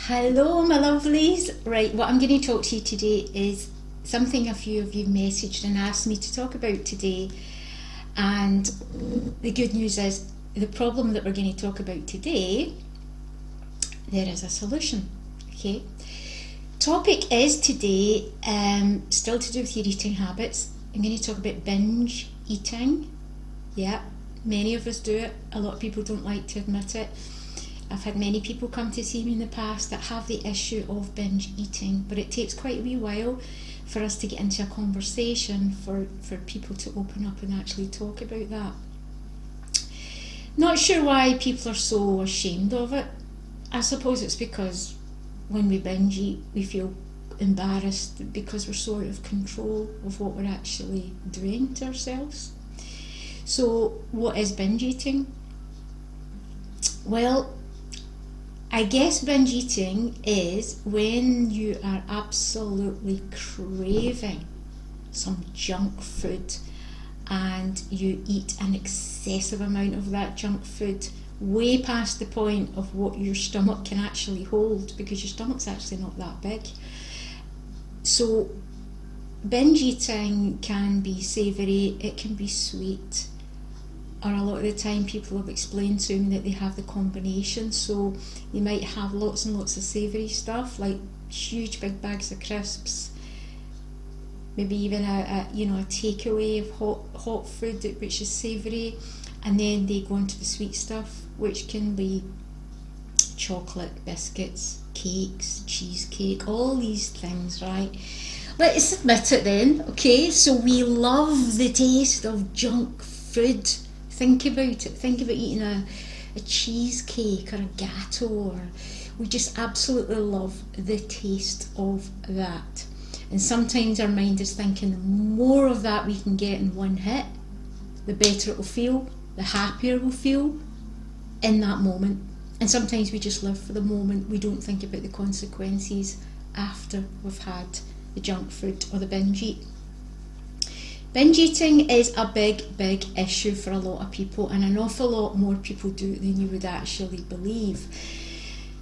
Hello, my lovelies. Right, what I'm going to talk to you today is something a few of you messaged and asked me to talk about today. And the good news is the problem that we're going to talk about today, there is a solution. Okay. Topic is today still to do with your eating habits. I'm going to talk about binge eating. Yeah, many of us do it. A lot of people don't like to admit it. I've had many people come to see me in the past that have the issue of binge eating, but it takes quite a wee while for us to get into a conversation, for people to open up and actually talk about that. Not sure why people are so ashamed of it. I suppose it's because when we binge eat, we feel embarrassed because we're so out of control of what we're actually doing to ourselves. So, what is binge eating? Well, I guess binge eating is when you are absolutely craving some junk food and you eat an excessive amount of that junk food, way past the point of what your stomach can actually hold, because your stomach's actually not that big. So binge eating can be savoury, it can be sweet, or a lot of the time people have explained to me that they have the combination. So they might have lots and lots of savoury stuff, like huge big bags of crisps, maybe even a takeaway of hot food which is savoury, and then they go into the sweet stuff, which can be chocolate, biscuits, cakes, cheesecake, all these things, right? Let's admit it then, okay? So we love the taste of junk food. Think about it. Think about eating a cheesecake or a gateau, or we just absolutely love the taste of that. And sometimes our mind is thinking the more of that we can get in one hit, the better it will feel, the happier we'll feel in that moment. And sometimes we just live for the moment. We don't think about the consequences after we've had the junk food or the binge eat. Binge eating is a big issue for a lot of people, and an awful lot more people do it than you would actually believe.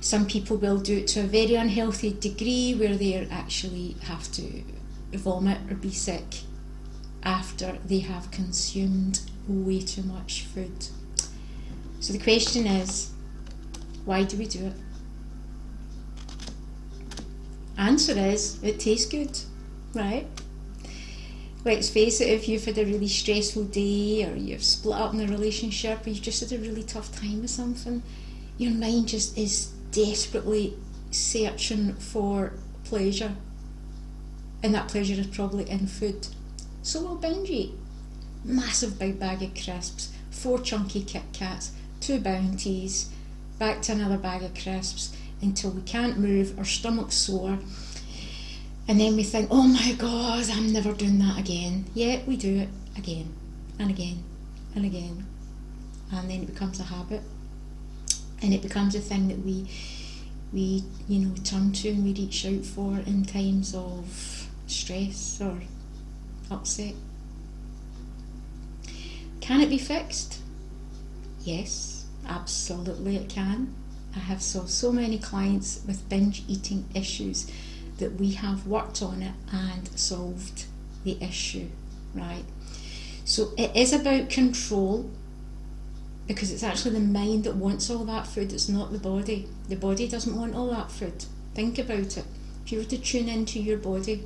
Some people will do it to a very unhealthy degree where they actually have to vomit or be sick after they have consumed way too much food. So the question is, why do we do it? Answer is, it tastes good, right? Let's face it, if you've had a really stressful day, or you've split up in a relationship, or you've just had a really tough time with something, your mind just is desperately searching for pleasure, and that pleasure is probably in food. So we'll binge eat. Massive big bag of crisps, 4 chunky Kit Kats, 2 Bounties, back to another bag of crisps, until we can't move, our stomach's sore. And then we think, oh my God, I'm never doing that again. Yeah, we do it again and again and again. And then it becomes a habit. And it becomes a thing that we turn to and we reach out for in times of stress or upset. Can it be fixed? Yes, absolutely it can. I have saw so many clients with binge eating issues that we have worked on it and solved the issue, right? So it is about control, because it's actually the mind that wants all that food, it's not the body. The body doesn't want all that food. Think about it. If you were to tune into your body,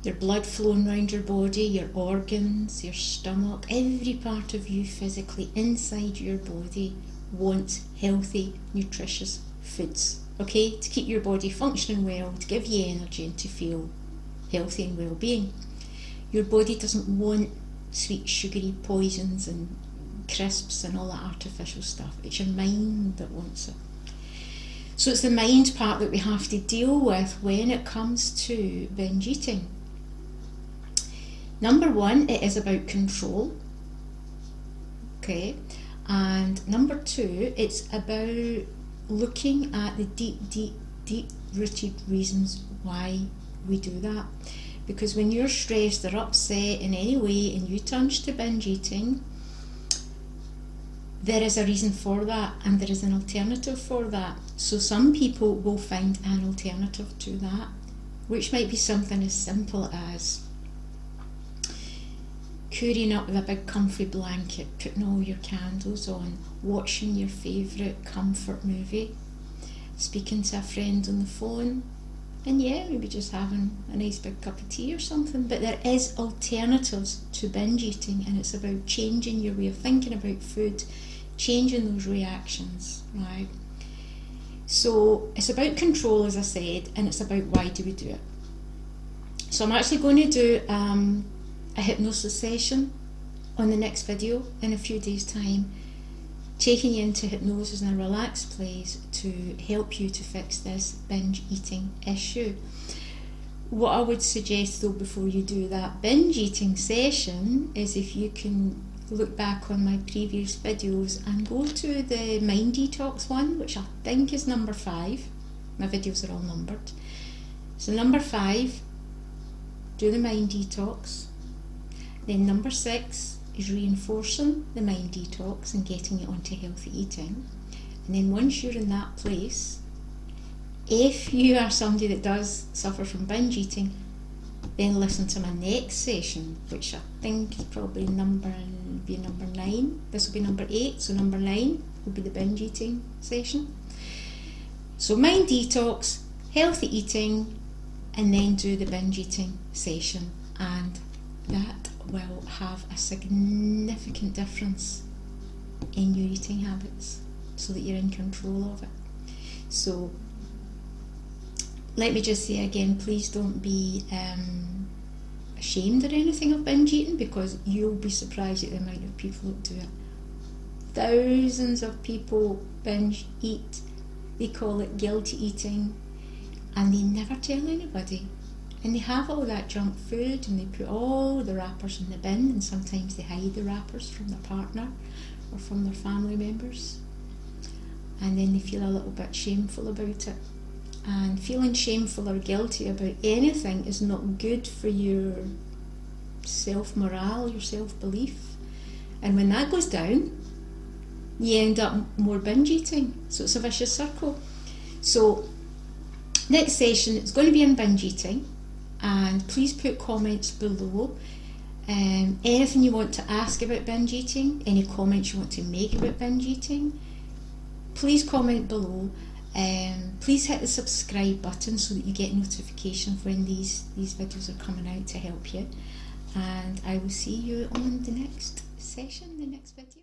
your blood flowing around your body, your organs, your stomach, every part of you physically inside your body wants healthy, nutritious foods. Okay, to keep your body functioning well, to give you energy and to feel healthy and well-being. Your body doesn't want sweet sugary poisons and crisps and all that artificial stuff. It's your mind that wants it. So it's the mind part that we have to deal with when it comes to binge eating. Number 1, it is about control. Okay, and number 2, it's about looking at the deep rooted reasons why we do that. Because when you're stressed or upset in any way and you turn to binge eating, there is a reason for that, and there is an alternative for that. So some people will find an alternative to that, which might be something as simple as currying up with a big comfy blanket, putting all your candles on, watching your favourite comfort movie, speaking to a friend on the phone, and maybe just having a nice big cup of tea or something. But there is alternatives to binge eating, and it's about changing your way of thinking about food, changing those reactions, right? So it's about control, as I said, and it's about why do we do it. So I'm actually going to do a hypnosis session on the next video in a few days' time, taking you into hypnosis in a relaxed place to help you to fix this binge eating issue. What I would suggest though before you do that binge eating session is if you can look back on my previous videos and go to the mind detox one, which I think is number 5. My videos are all numbered. So number 5, do the mind detox. Then number 6 is reinforcing the mind detox and getting it onto healthy eating. And then once you're in that place, if you are somebody that does suffer from binge eating, then listen to my next session, which I think is probably number 9. This will be number 8, so number 9 will be the binge eating session. So mind detox, healthy eating, and then do the binge eating session, and that will have a significant difference in your eating habits so that you're in control of it. So let me just say again, please don't be ashamed or anything of binge eating, because you'll be surprised at the amount of people that do it. Thousands of people binge eat. They call it guilty eating, and they never tell anybody. And they have all that junk food and they put all the wrappers in the bin, and sometimes they hide the wrappers from their partner or from their family members. And then they feel a little bit shameful about it. And feeling shameful or guilty about anything is not good for your self-morale, your self-belief. And when that goes down, you end up more binge eating. So it's a vicious circle. So next session, it's going to be on binge eating. And please put comments below. Anything you want to ask about binge eating, any comments you want to make about binge eating, please comment below. Please hit the subscribe button so that you get notifications when these videos are coming out to help you. And I will see you on the next session, the next video.